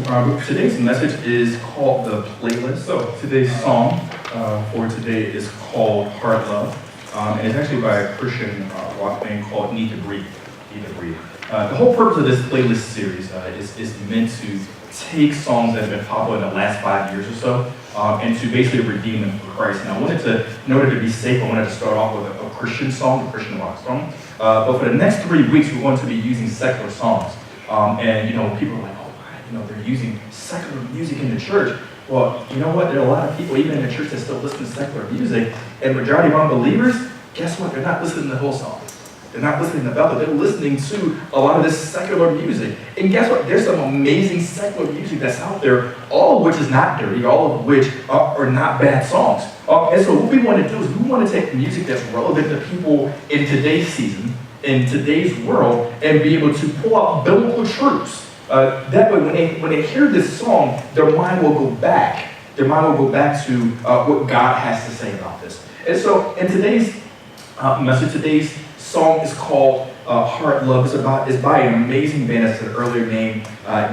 Today's message is called The Playlist. So today's song for today is called Heart Love. And it's actually by a Christian rock band called Need to Breathe. The whole purpose of this playlist series is meant to take songs that have been popular in the last 5 years or so and to basically redeem them for Christ. And I wanted to, in order to be safe, I wanted to start off with a Christian song, a Christian rock song. But for the next 3 weeks, we're going to be using secular songs. And people are like, they're using secular music in the church. Well, you know what? There are a lot of people, even in the church, that still listen to secular music. And the majority of unbelievers, guess what? They're not listening to the whole song. They're not listening to Bethel. They're listening to a lot of this secular music. And guess what? There's some amazing secular music that's out there, all of which is not dirty, all of which are not bad songs. And so what we want to do is we want to take music that's relevant to people in today's season, in today's world, and be able to pull out biblical truths. That way, when they hear this song, their mind will go back. Their mind will go back to what God has to say about this. And so, in today's message, today's song is called Heart Love. It's by an amazing band, as I said earlier, named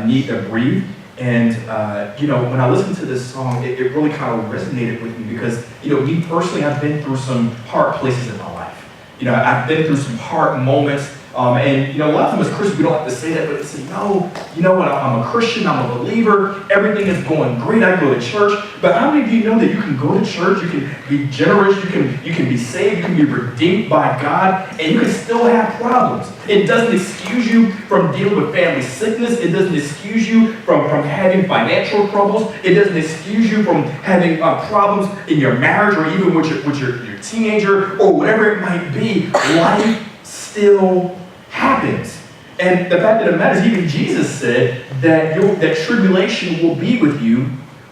Need to Breathe. And when I listened to this song, it really kind of resonated with me because me personally, I've been through some hard places in my life. I've been through some hard moments. And a lot of times as Christians, we don't have to say that, but they say, no, what, I'm a Christian, I'm a believer, everything is going great, I go to church. But how many of you know that you can go to church, you can be generous, you can be saved, you can be redeemed by God, and you can still have problems? It doesn't excuse you from dealing with family sickness. It doesn't excuse you from having financial troubles. It doesn't excuse you from having problems in your marriage or even with your teenager or whatever it might be. Life still happens. And the fact of the matter is, even Jesus said that tribulation will be with you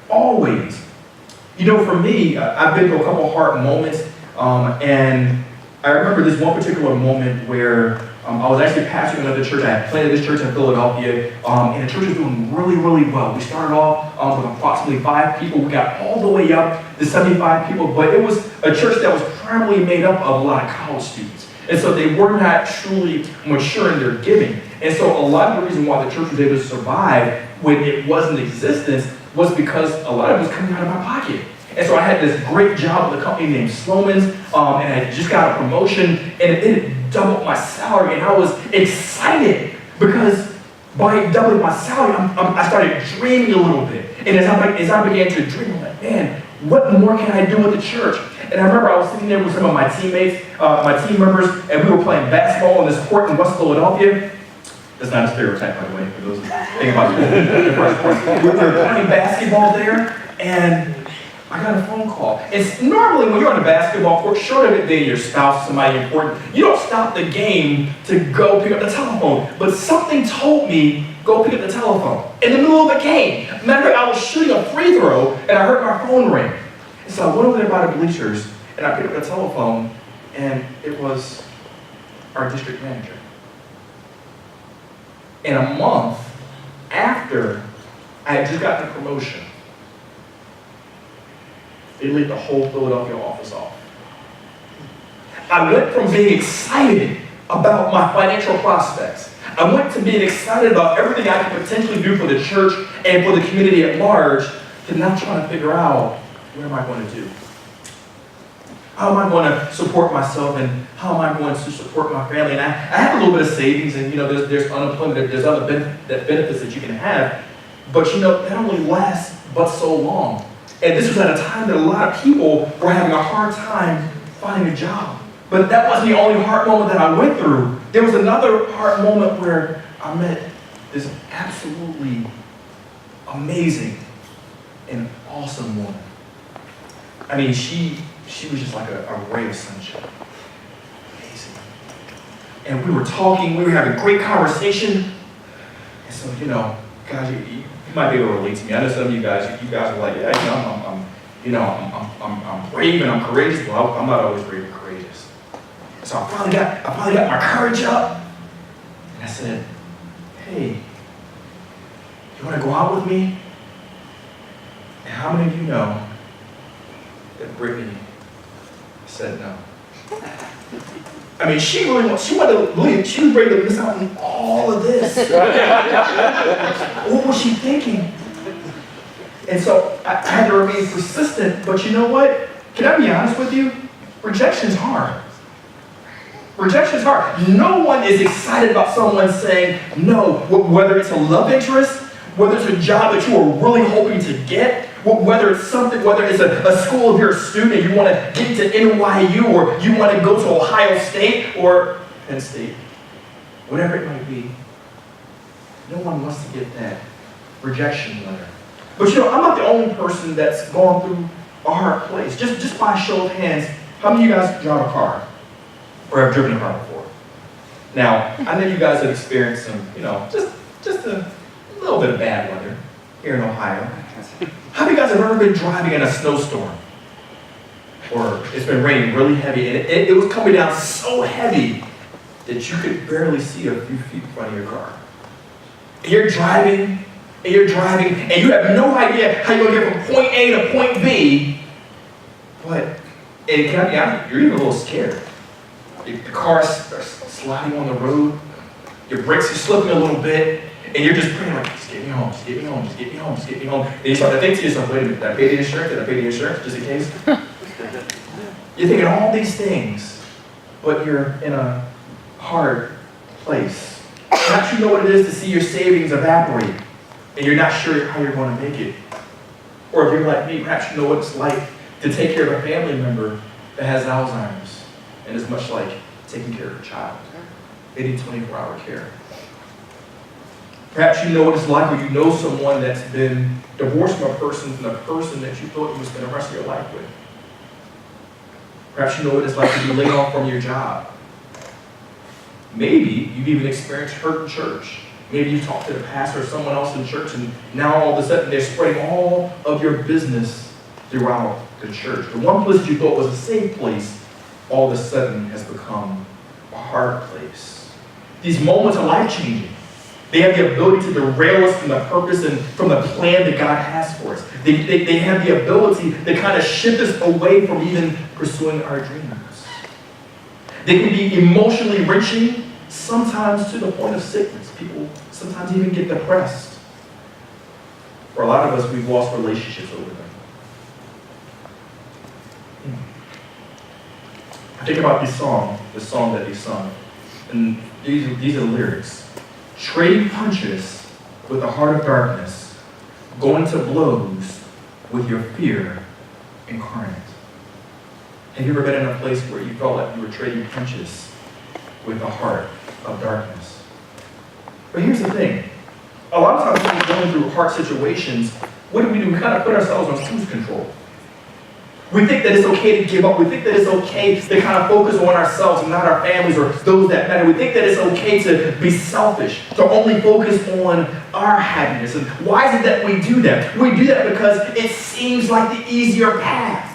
always. For me, I've been through a couple hard moments, and I remember this one particular moment where I was actually pastoring another church. I had planted this church in Philadelphia, and the church was doing really, really well. We started off with approximately 5 people. We got all the way up to 75 people, but it was a church that was primarily made up of a lot of college students. And so they were not truly mature in their giving. And so a lot of the reason why the church was able to survive when it was in existence was because a lot of it was coming out of my pocket. And so I had this great job with a company named Sloman's, and I just got a promotion, and it doubled my salary, and I was excited because by doubling my salary, I started dreaming a little bit. And as I began to dream, I'm like, man, what more can I do with the church? And I remember I was sitting there with some of my teammates, my team members, and we were playing basketball on this court in West Philadelphia. That's not a stereotype, by the way, for those who think about it. We were playing basketball there, and I got a phone call. It's normally when you're on a basketball court, short of it being your spouse, somebody important, you don't stop the game to go pick up the telephone. But something told me, go pick up the telephone in the middle of the game. Matter of fact, I was shooting a free throw, and I heard my phone ring. And so I went over there by the bleachers, and I picked up the telephone, and it was our district manager. And a month after I had just gotten a promotion, they laid the whole Philadelphia office off. I went from being excited about my financial prospects. I went to being excited about everything I could potentially do for the church and for the community at large to now trying to figure out, what am I going to do? How am I going to support myself, and how am I going to support my family? And I have a little bit of savings, and there's unemployment, there's other benefits that you can have, but that only lasts but so long. And this was at a time that a lot of people were having a hard time finding a job. But that wasn't the only hard moment that I went through. There was another hard moment where I met this absolutely amazing and awesome woman. I mean, she was just like a ray of sunshine. Amazing. And we were talking, we were having great conversation. And so, guys, you might be able to relate to me. I know some of you guys are like, yeah, I'm brave and I'm courageous. Well, I'm not always brave and courageous. So I finally got my courage up, and I said, hey, you want to go out with me? And how many of you know that Brittany said no? I mean, she wanted to leave. She was ready to miss out on all of this. What was she thinking? And so I had to remain persistent, but you know what? Can I be honest with you? Rejection's hard. Rejection's hard. No one is excited about someone saying no, whether it's a love interest, whether it's a job that you are really hoping to get, whether it's something, whether it's a school if you're a student, you want to get to NYU, or you want to go to Ohio State or Penn State, whatever it might be. No one wants to get that rejection letter. But you know, I'm not the only person that's gone through a hard place. Just by a show of hands, how many of you guys drive a car or have driven a car before? Now, I know you guys have experienced some, you know, just a little bit of bad weather here in Ohio. How many of you guys have ever been driving in a snowstorm? Or it's been raining really heavy, and it was coming down so heavy that you could barely see a few feet in front of your car. And you're driving, and you have no idea how you're going to get from point A to point B, but, and can I be honest, you're even a little scared. The car starts sliding on the road, your brakes are slipping a little bit, and you're just praying like, just get me home, just get me home, just get me home, just get me home. And you start to think to yourself, wait a minute, did I pay the insurance? Did I pay the insurance, just in case? You're thinking all these things, but you're in a hard place. Perhaps you know what it is to see your savings evaporate, and you're not sure how you're going to make it. Or if you're like me, perhaps you know what it's like to take care of a family member that has Alzheimer's, and it's much like taking care of a child. They need 24-hour care. Perhaps you know what it's like, or you know someone that's been divorced from the person that you thought you would spend the rest of your life with. Perhaps you know what it's like to be laid off from your job. Maybe you've even experienced hurt in church. Maybe you've talked to the pastor or someone else in church, and now all of a sudden they're spreading all of your business throughout the church. The one place that you thought was a safe place, all of a sudden has become a hard place. These moments are life-changing. They have the ability to derail us from the purpose and from the plan that God has for us. They have the ability to kind of shift us away from even pursuing our dreams. They can be emotionally wrenching, sometimes to the point of sickness. People sometimes even get depressed. For a lot of us, we've lost relationships over them. I think about the song that they sung, and these are the lyrics. Trading punches with a heart of darkness, going to blows with your fear incarnate. Have you ever been in a place where you felt like you were trading punches with a heart of darkness? But here's the thing. A lot of times when we're going through hard situations, what do? We kind of put ourselves on cruise control. We think that it's okay to give up. We think that it's okay to kind of focus on ourselves and not our families or those that matter. We think that it's okay to be selfish, to only focus on our happiness. And why is it that we do that? We do that because it seems like the easier path.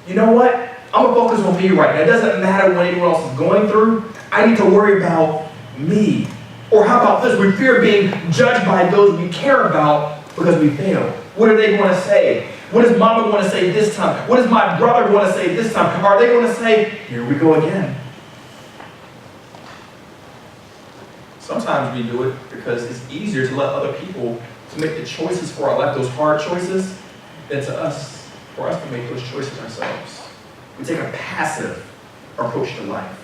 You know what? I'm going to focus on me right now. It doesn't matter what anyone else is going through. I need to worry about me. Or how about this? We fear being judged by those we care about because we failed. What are they going to say? What does mama want to say this time? What does my brother want to say this time? Are they going to say, here we go again? Sometimes we do it because it's easier to let other people to make the choices for our life, those hard choices, than for us to make those choices ourselves. We take a passive approach to life.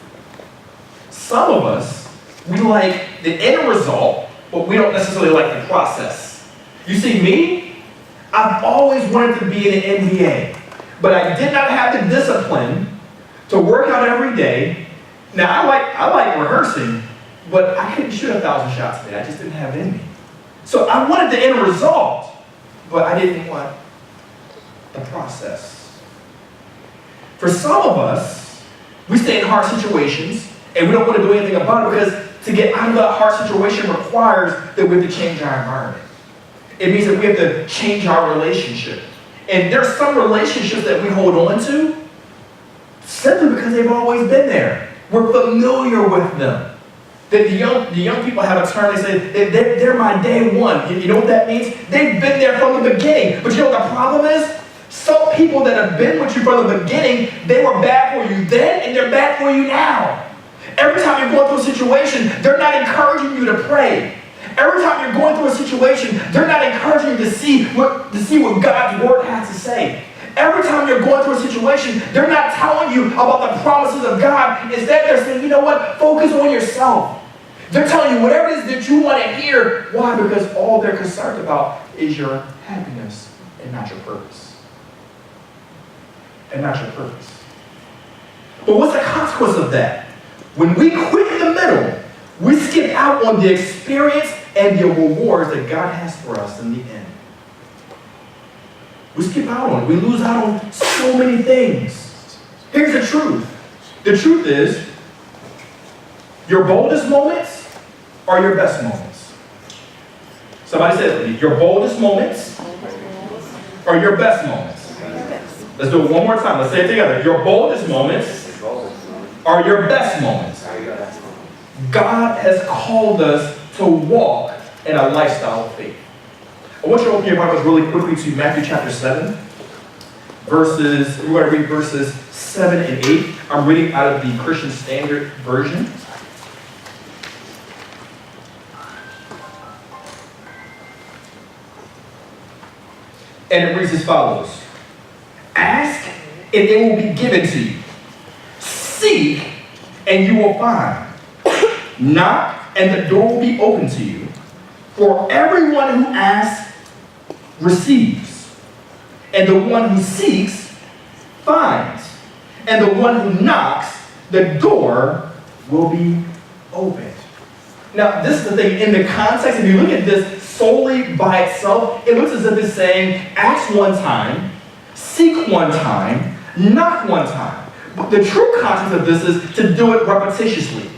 Some of us, we like the end result, but we don't necessarily like the process. You see, me, I've always wanted to be in an NBA, but I did not have the discipline to work out every day. Now, I like rehearsing, but I couldn't shoot 1,000 shots a day. I just didn't have it in me. So I wanted the end result, but I didn't want the process. For some of us, we stay in hard situations, and we don't want to do anything about it because to get out of that hard situation requires that we have to change our environment. It means that we have to change our relationship. And there's some relationships that we hold on to simply because they've always been there. We're familiar with them. The young people have a term, they say, they're my day one. You know what that means? They've been there from the beginning. But you know what the problem is? Some people that have been with you from the beginning, they were bad for you then and they're bad for you now. Every time you're going through a situation, they're not encouraging you to pray. Every time you're going through a situation, they're not encouraging you to see what God's word has to say. Every time you're going through a situation, they're not telling you about the promises of God. Instead, they're saying, you know what? Focus on yourself. They're telling you whatever it is that you want to hear. Why? Because all they're concerned about is your happiness and not your purpose. And not your purpose. But what's the consequence of that? When we quit in the middle, we skip out on the experience and the rewards that God has for us in the end. We skip out on it. We lose out on so many things. Here's the truth. The truth is, your boldest moments are your best moments. Somebody said it with me. Your boldest moments are your best moments. Let's do it one more time. Let's say it together. Your boldest moments are your best moments. God has called us to walk in a lifestyle of faith. I want you to open your Bibles really quickly to Matthew chapter 7. We're going to read verses 7 and 8. I'm reading out of the Christian Standard Version. And it reads as follows. Ask, and it will be given to you. Seek, and you will find. Knock, and the door will be open to you. For everyone who asks receives, and the one who seeks finds, and the one who knocks, the door will be opened. Now, this is the thing. In the context, if you look at this solely by itself, it looks as if it's saying, ask one time, seek one time, knock one time. But the true context of this is to do it repetitiously,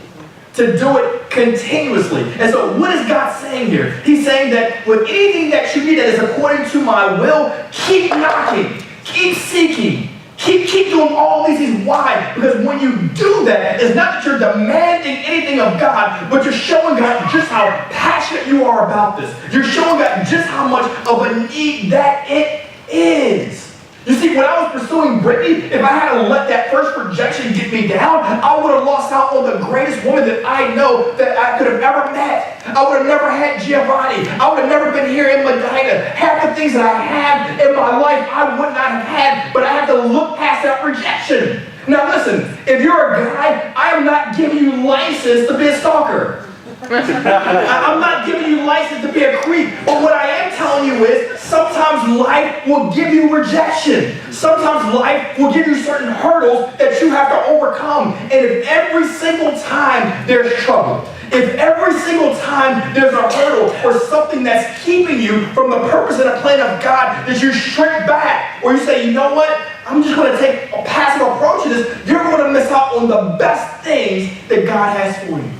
to do it continuously. And so what is God saying here? He's saying that with anything that you need that is according to my will, keep knocking, keep seeking, keep doing all these things. Why? Because when you do that, it's not that you're demanding anything of God, but you're showing God just how passionate you are about this. You're showing God just how much of a need that it is. You see, when I was pursuing Brittany, if I had to let that first rejection get me down, I would have lost out on the greatest woman that I know that I could have ever met. I would have never had Giovanni. I would have never been here in Medina. Half the things that I have in my life, I would not have had, but I had to look past that rejection. Now listen, if you're a guy, I am not giving you license to be a stalker. I'm not giving you license to be a creep, but what I am telling you is sometimes life will give you rejection. Sometimes life will give you certain hurdles that you have to overcome. And if every single time there's trouble, if every single time there's a hurdle or something that's keeping you from the purpose and the plan of God, that you shrink back or you say, you know what, I'm just going to take a passive approach to this, you're going to miss out on the best things that God has for you.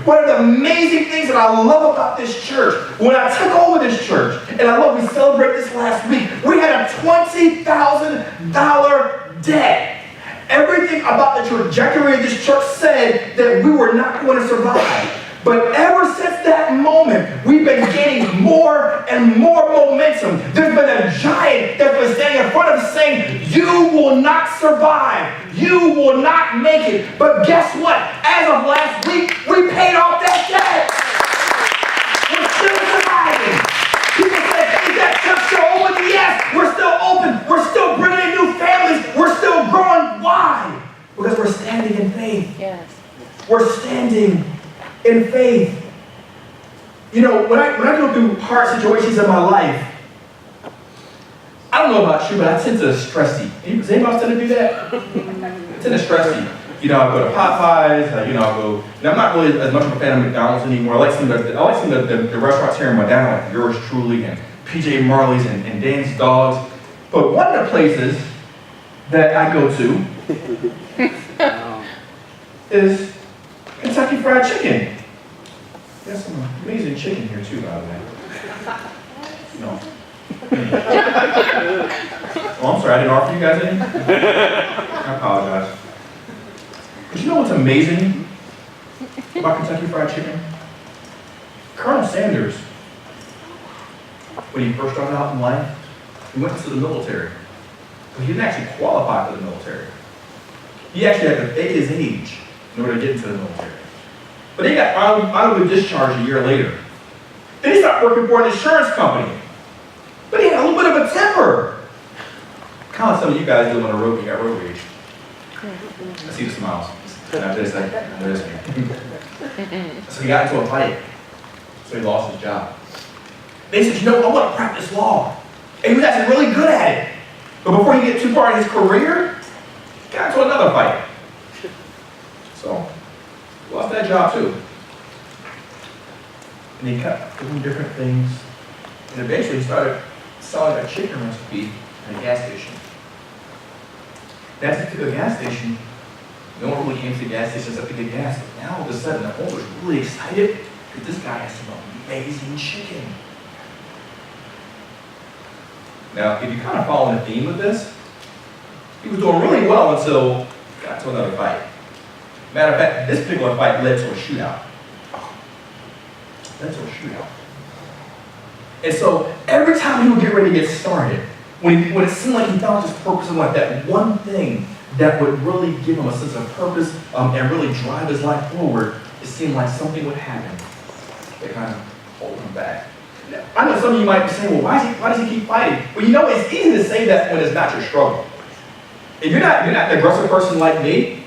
One of the amazing things that I love about this church, when I took over this church, and I love we celebrated this last week, we had a $20,000 debt. Everything about the trajectory of this church said that we were not going to survive. But ever since that moment, we've been gaining more and more momentum. There's been a giant that's been standing in front of us saying, you will not survive. You will not make it. But guess what? As of last week, we paid off that debt. We're still surviving. People say, is that church still open? Yes, we're still open. We're still bringing in new families. We're still growing. Why? Because we're standing in faith. Yes. We're standing in faith. You know, when I go through hard situations in my life, I don't know about you, but I tend to stress eat. Does anybody else tend to do that? I tend to stress eat. You know, I go to Popeyes, I'm not really as much of a fan of McDonald's anymore. I like some of the restaurants here in Medina, like Yours Truly and PJ Marley's and Dan's Dogs. But one of the places that I go to is Kentucky Fried Chicken. There's some amazing chicken here too, by the way. No. Oh, I'm sorry, I didn't offer you guys any? I apologize. But you know what's amazing about Kentucky Fried Chicken? Colonel Sanders, when he first started out in life, he went into the military. but he didn't actually qualify for the military. He actually had to fake his age in order to get into the military. But he got honorably discharged a year later. Then he started working for an insurance company. But he had a little bit of a temper. Kind of like some of you guys do on the road when you got road rage. I see the smiles. After this, I know this me. So he got into a fight. So he lost his job. They said, you know, I want to practice law. And he was actually really good at it. But before he get too far in his career, he got into another fight. So, he lost that job too. And he kept doing different things. And eventually he started selling a chicken recipe at a gas station. That particular gas station, no one really came to the gas station except to get gas. But now all of a sudden, the owner was really excited because this guy has some amazing chicken. Now, if you kind of follow the theme of this, he was doing really well until he got to another fight. Matter of fact, this particular fight led to a shootout. And so every time he would get ready to get started, when it seemed like he found his purpose in life, that one thing that would really give him a sense of purpose and really drive his life forward, it seemed like something would happen that kind of hold him back. Now, I know some of you might be saying, well, why does he keep fighting? Well, you know, it's easy to say that when it's not your struggle. If you're not an aggressive person like me,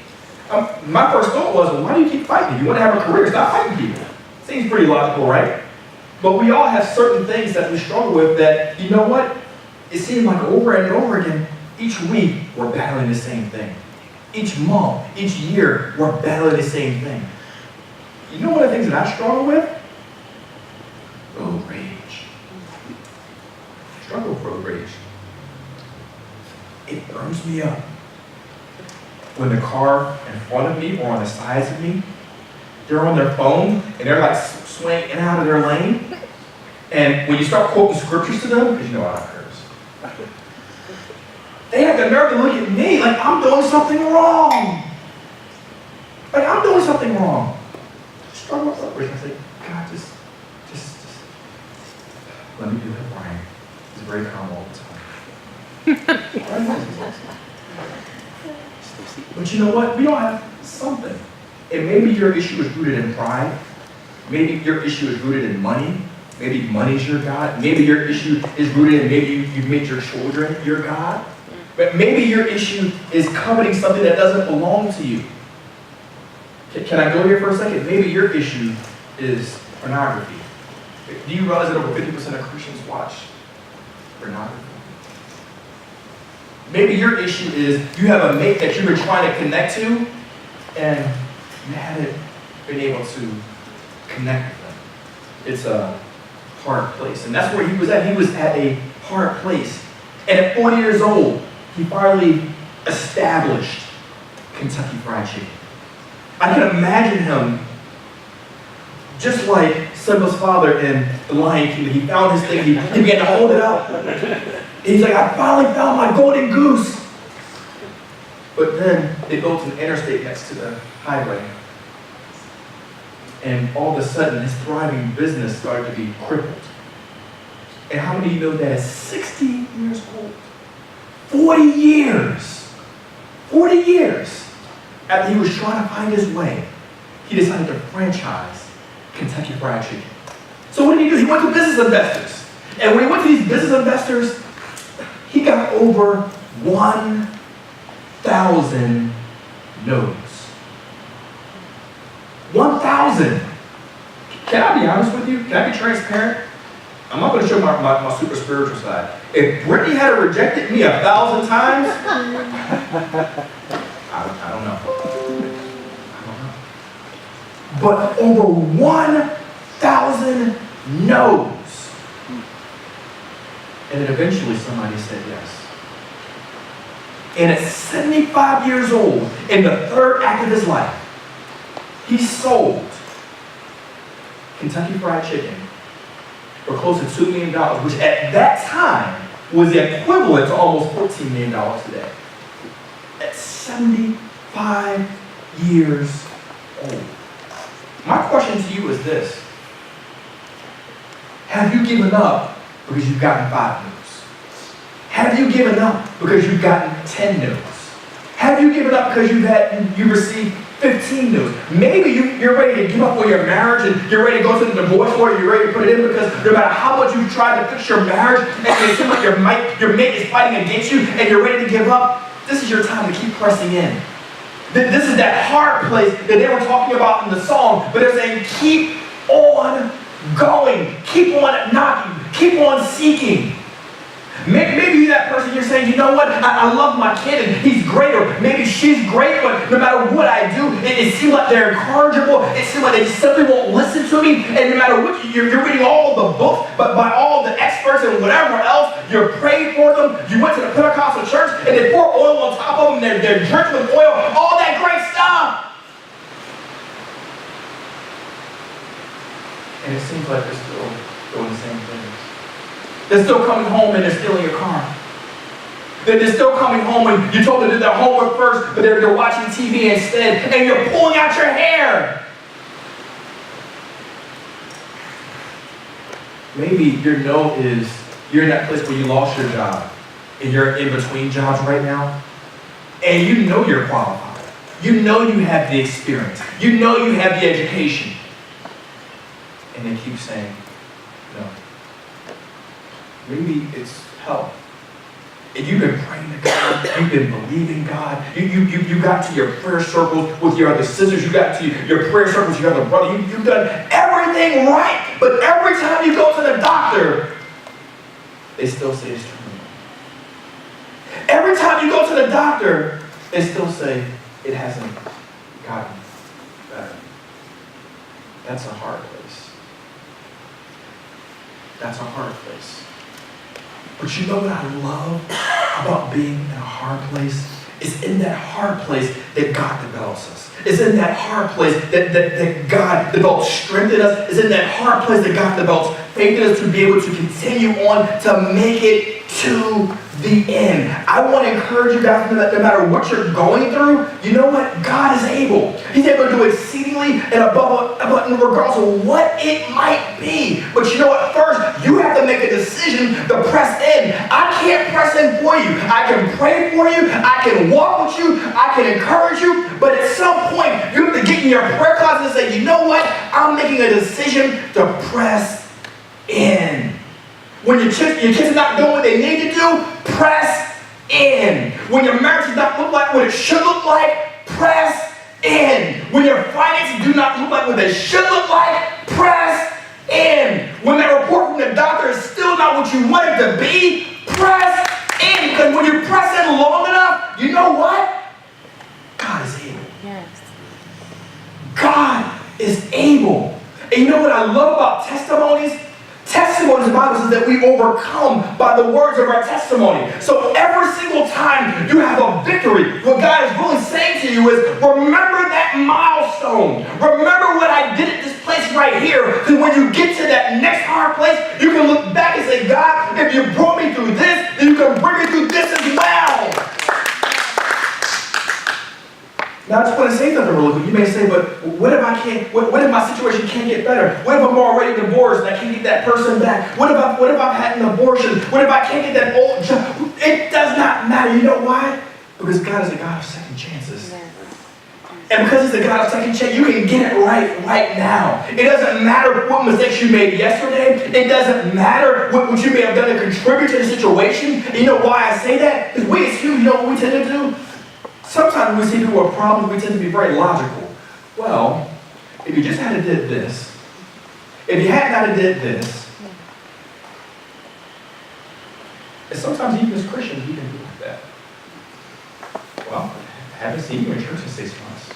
my first thought was, well, why do you keep fighting? If you want to have a career, stop fighting people. Seems pretty logical, right? But we all have certain things that we struggle with that, you know what? It seems like over and over again, each week, we're battling the same thing. Each month, each year, we're battling the same thing. You know one of the things that I struggle with? Road rage. I struggle with road rage. It burns me up. When the car in front of me or on the sides of me, they're on their phone and they're like swaying in and out of their lane. And when you start quoting scriptures to them, because you know I curse, they have the nerve to look at me like I'm doing something wrong. Like I'm doing something wrong. I struggle with road rage. I say, God, just let me do that, Brian. He's very calm all the time. But you know what? We all have something. And maybe your issue is rooted in pride. Maybe your issue is rooted in money. Maybe money's your God. Maybe your issue is rooted in maybe you've made your children your God. But maybe your issue is coveting something that doesn't belong to you. Can I go here for a second? Maybe your issue is pornography. Do you realize that over 50% of Christians watch pornography? Maybe your issue is you have a mate that you've been trying to connect to and you haven't been able to connect with them. It's a hard place. And that's where he was at. He was at a hard place. And at 40 years old, he finally established Kentucky Fried Chicken. I can imagine him just like Simba's father in The Lion King. He found his thing, he began to hold it up. He's like, I finally found my golden goose. But then they built an interstate next to the highway. And all of a sudden, his thriving business started to be crippled. And how many of you know that at 60 years old, 40 years after he was trying to find his way, he decided to franchise Kentucky Fried Chicken. So what did he do? He went to business investors. And when he went to these business investors, he got over 1,000 no's. 1,000. Can I be honest with you? Can I be transparent? I'm not going to show my super spiritual side. If Brittany had rejected me 1,000 times, I don't know. But over 1,000 no's. And then eventually somebody said yes. And at 75 years old, in the third act of his life, he sold Kentucky Fried Chicken for close to $2 million, which at that time was the equivalent to almost $14 million today. At 75 years old. My question to you is this. Have you given up because you've gotten 5 no's? Have you given up because you've gotten 10 no's? Have you given up because you received 15 no's? Maybe you're ready to give up on your marriage and you're ready to go to the divorce court, you're ready to put it in because no matter how much you've tried to fix your marriage and it seems like your mate is fighting against you and you're ready to give up, this is your time to keep pressing in. This is that hard place that they were talking about in the song, but they're saying keep on going, keep on knocking, keep on seeking. Maybe you're that person, you're saying, you know what, I love my kid and he's great, or maybe she's great, but no matter what I do, it seems like they're incorrigible, it seems like they simply won't listen to me, and no matter what, you're reading all the books, but by all the experts and whatever else, you're praying for them, you went to the Pentecostal church, and they pour oil on top of them, they're drenched with oil, all that great stuff. And it seems like they're still doing the same things. They're still coming home and they're stealing your car. They're still coming home when you told them to do their homework first, but they're watching TV instead, and you're pulling out your hair. Maybe your no is you're in that place where you lost your job, and you're in between jobs right now, and you know you're qualified. You know you have the experience. You know you have the education. And they keep saying, no. Maybe it's help. And you've been praying to God, you've been believing God, you got to your prayer circles with your other sisters, you got to your prayer circles with your other brother, you've done everything right, but every time you go to the doctor, they still say it's terminal. Every time you go to the doctor, they still say it hasn't gotten better. That's a hard place. That's a hard place. But you know what I love about being in a hard place? It's in that hard place that God develops us. It's in that hard place that God develops strength in us. It's in that hard place that God develops faith in us to be able to continue on to make it to the end. I want to encourage you guys that no matter what you're going through, you know what? God is able. He's able to do exceedingly and above regardless of what it might be. But you know what? First, you have to make a decision to press in. I can't press in for you. I can pray for you. I can walk with you. I can encourage you. But at some point, you have to get in your prayer closet and say, you know what? I'm making a decision to press in. When your kids are not doing what they need to do, press in. When your marriage does not look like what it should look like, press in. When your finances do not look like what they should look like, press in. When that report from the doctor is still not what you want it to be, press in. Because when you press in long enough, you know what? God is able. Yes. God is able. And you know what I love about testimonies? Testimonies, the Bible says that we overcome by the words of our testimony. So every single time you have a victory, what God is really saying to you is, remember that milestone. Remember what I did at this place right here. Because when you get to that next hard place, you can look back and say, God, if you brought me through this, then you can bring me through this as well. Now, I just want to say something really quick. You may say, but what if I can't, what if my situation can't get better? What if I'm already divorced and I can't get that person back? What if I've had an abortion? What if I can't get that old job? It does not matter. You know why? Because God is a God of second chances. And because He's a God of second chance, you can get it right now. It doesn't matter what mistakes you made yesterday. It doesn't matter what you may have done to contribute to the situation. And you know why I say that? Because we as humans, you know what we tend to do? Sometimes when we see people with problems, we tend to be very logical. Well, if you just had did this, if you had not did this, and sometimes even as Christians, we can do like that. Well, I haven't seen you in church in 6 months.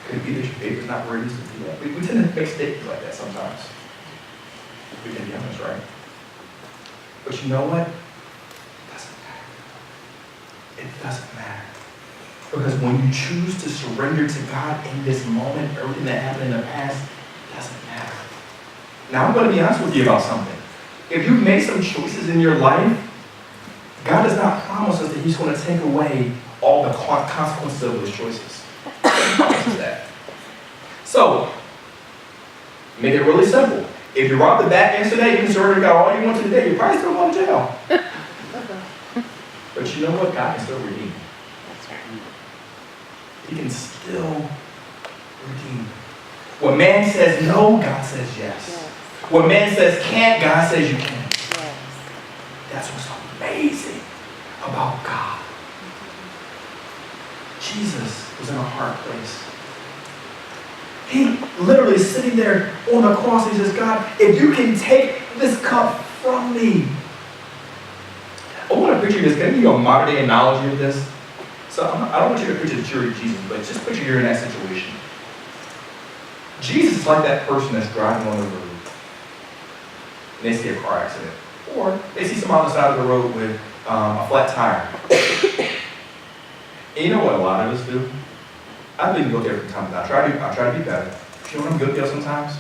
Could it be that your faith is not where it needs to be at? We tend to make statements like that sometimes. We can be honest, right? But you know what? It doesn't matter. It doesn't matter. Because when you choose to surrender to God in this moment, everything that happened in the past doesn't matter. Now, I'm going to be honest with you about something. If you've made some choices in your life, God does not promise us that He's going to take away all the consequences of those choices. He promises that. So, make it really simple. If you robbed the bank yesterday, you can surrender to God all you want to today, you're probably still going to jail. you know what? God can still redeem. That's right. He can still redeem. When man says no, God says yes. Yes. When man says can't, God says you can. Yes. That's what's amazing about God. Jesus was in a hard place. He literally is sitting there on the cross. He says, God, if you can take this cup from me. I want to picture this. Can I give you a modern day analogy of this? So I don't want you to picture the jury of Jesus, but just picture you're in that situation. Jesus is like that person that's driving on the road. And they see a car accident. Or they see someone on the side of the road with a flat tire. And you know what a lot of us do? I've been guilty of it from time to time. I try to be better. You know what I'm guilty of sometimes?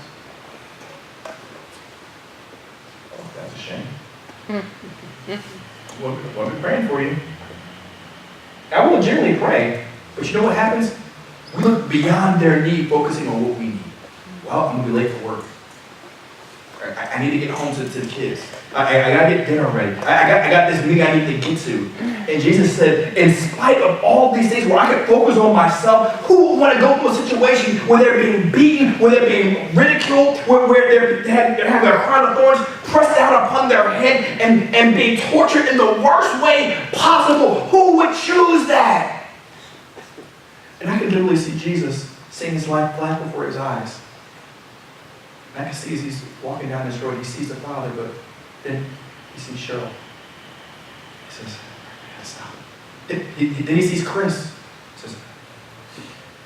Oh, that's a shame. We'll be praying for you. I will generally pray, but you know what happens? We look beyond their need, focusing on what we need. Well, I'm going to be late for work. I need to get home to the kids. I got to get dinner ready. I got this meeting I need to get to. And Jesus said, in spite of all these things where I can focus on myself, who would want to go through a situation where they're being beaten, where they're being ridiculed, where they have their crown of thorns pressed down upon their head and being tortured in the worst way possible? Who would choose that? And I can literally see Jesus seeing his life flash before his eyes. And I can see as he's walking down this road, he sees the Father, but then he sees Cheryl. He says, I gotta stop. Then he sees Chris. He says,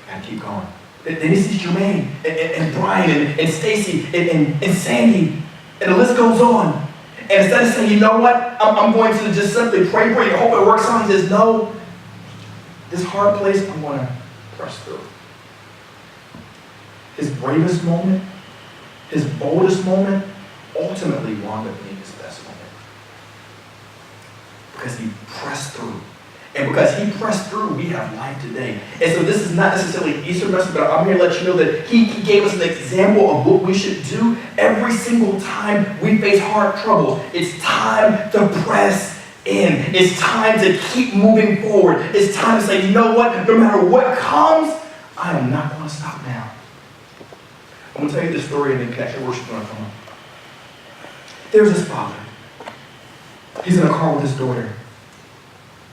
I gotta keep going. Then he sees Jermaine and Brian and Stacy and Sandy. And the list goes on. And instead of saying, you know what, I'm going to just simply pray for you and hope it works out, he says, no, this hard place, I'm going to press through. His bravest moment, his boldest moment, ultimately wound up being his best moment. Because he pressed through. And because he pressed through, we have life today. And so this is not necessarily an Easter message, but I'm here to let you know that he gave us an example of what we should do every single time we face hard trouble. It's time to press in. It's time to keep moving forward. It's time to say, you know what? No matter what comes, I am not going to stop now. I'm going to tell you this story and then connection worship when I come up. There's this father. He's in a car with his daughter.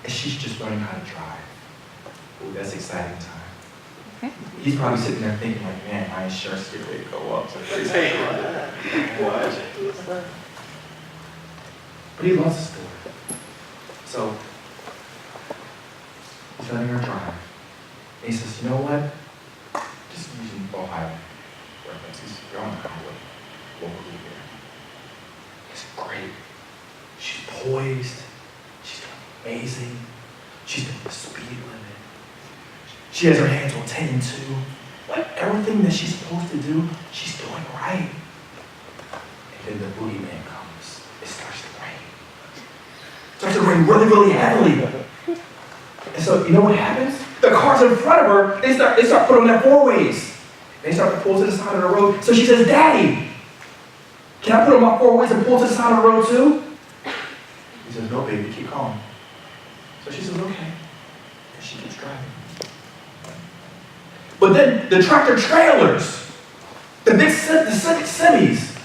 And she's just learning how to drive. Ooh, that's exciting time. He's probably sitting there thinking like, man, my insurance is getting ready to go up. So what? But he loves his daughter. So he's letting her drive. And he says, you know what? Just using Ohio references. You're on the highway. Locally here. It's great. She's poised. She's doing amazing. She's doing the speed limit. She has her hands on 10 and 2. Like everything that she's supposed to do, she's doing right. And then the boogeyman comes. It starts to rain. It starts to rain really, really heavily. And so, you know what happens? The cars in front of her, they start putting on their four ways. They start to pull to the side of the road. So she says, Daddy, can I put on my four ways and pull to the side of the road too? He says, no, baby, keep calm. So she says, okay. And she keeps driving. But then the tractor trailers, the big semis,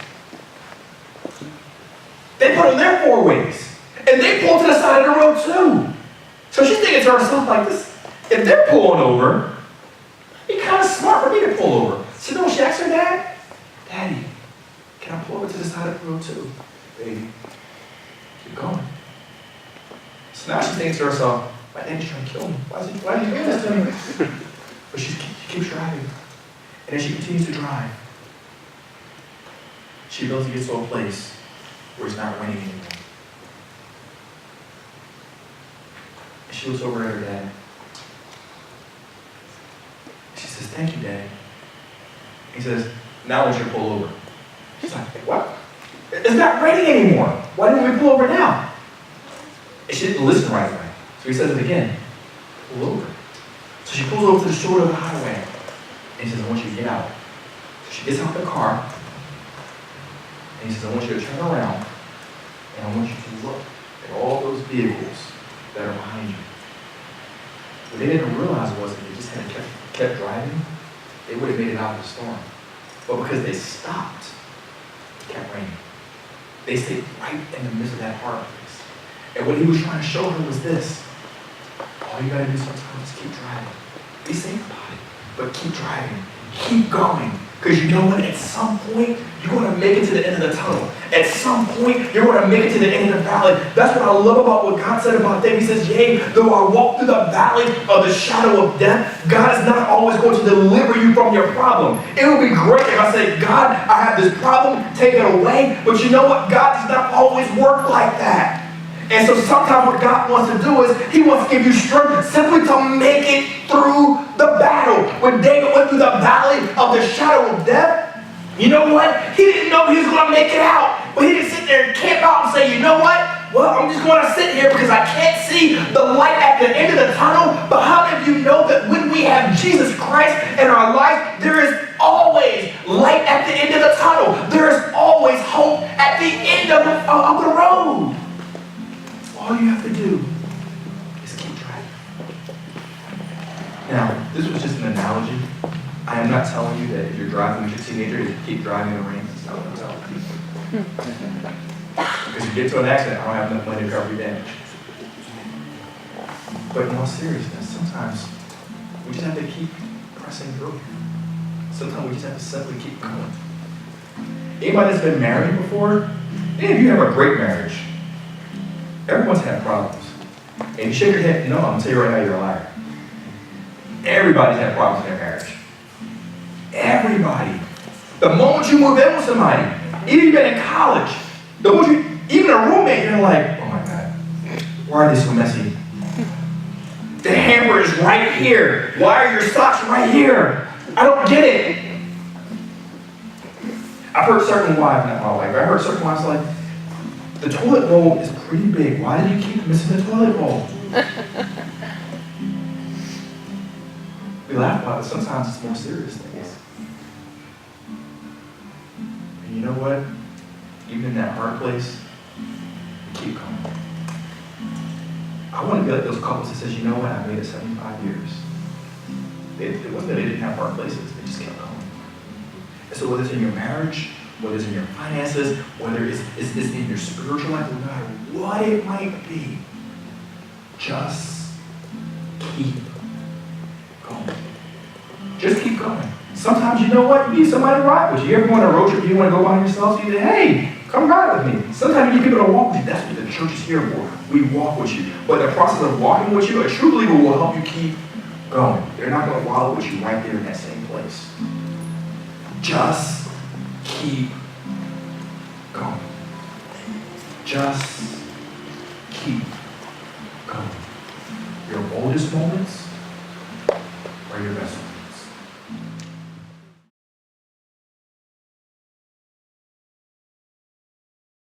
they put on their four ways. And they pull to the side of the road too. So she's thinking to herself like this, if they're pulling over, it'd be kind of smart for me to pull over. So you know what she asked her dad? Daddy, can I pull over to the side of the road too? Baby, keep going. So now she's thinking to herself, my daddy's trying to kill me. Why is he doing this to me? But she keeps driving. And as she continues to drive, she goes to get to a place where it's not raining anymore. And she looks over at her dad. She says, thank you, Daddy. He says, now I want you to pull over. She's like, what? It's not raining anymore. Why didn't we pull over now? And she didn't listen right away. So he says it again. Pull over. So she pulls over to the shoulder of the highway. And he says, I want you to get out. So she gets out of the car. And he says, I want you to turn around. And I want you to look at all those vehicles that are behind you. What they didn't realize was if they just had kept driving, they would have made it out of the storm. But because they stopped, it kept raining. They stayed right in the midst of that hard place. And what he was trying to show her was this. All you gotta do sometimes is keep driving. Be safe about it, but keep driving. Keep going. Because you know what? At some point, you're going to make it to the end of the tunnel. At some point, you're going to make it to the end of the valley. That's what I love about what God said about David. He says, yea, though I walk through the valley of the shadow of death, God is not always going to deliver you from your problem. It would be great if I say, God, I have this problem, take it away. But you know what? God does not always work like that. And so sometimes what God wants to do is he wants to give you strength simply to make it through the battle. When David went through the valley of the shadow of death, you know what? He didn't know he was going to make it out. But he didn't sit there and camp out and say, you know what? Well, I'm just going to sit here because I can't see the light at the end of the tunnel. But how many of you know that when we have Jesus Christ in our life, there is always light at the end of the tunnel. There is always hope at the end of the road. All you have to do is keep driving. Now, this was just an analogy. I am not telling you that if you're driving with your teenager, you keep driving in the rain. That's not what I'm telling you. Because if you get to an accident, I don't have enough money to cover your damage. But in all seriousness, sometimes we just have to keep pressing through. Sometimes we just have to simply keep going. Anybody that's been married before? Any of you have a great marriage? Everyone's had problems. And you shake your head, no, I'm going to tell you right now, you're a liar. Everybody's had problems in their marriage. Everybody. The moment you move in with somebody, even in college, the moment you, even a roommate, you're like, oh my God, why are they so messy? The hamper is right here. Why are your socks right here? I don't get it. I've heard certain wives, not my wife, but I've heard certain wives like, the toilet bowl is pretty big. Why do you keep missing the toilet bowl? We laugh about it. Sometimes it's more serious things. And you know what? Even in that hard place, we keep going. I want to be like those couples that says, you know what? I made it 75 years. It wasn't that they didn't have hard places. They just kept going. And so whether it's in your marriage, whether it's in your finances, whether it's in your spiritual life, no matter what it might be, just keep going. Just keep going. Sometimes you know what? You need somebody to ride with you. You ever go on a road trip, you want to go by yourself, so you say, hey, come ride with me. Sometimes you need people to walk with you. That's what the church is here for. We walk with you. But in the process of walking with you, a true believer will help you keep going. They're not going to wallow with you right there in that same place. Just keep going. Just keep going. Your boldest moments are your best moments.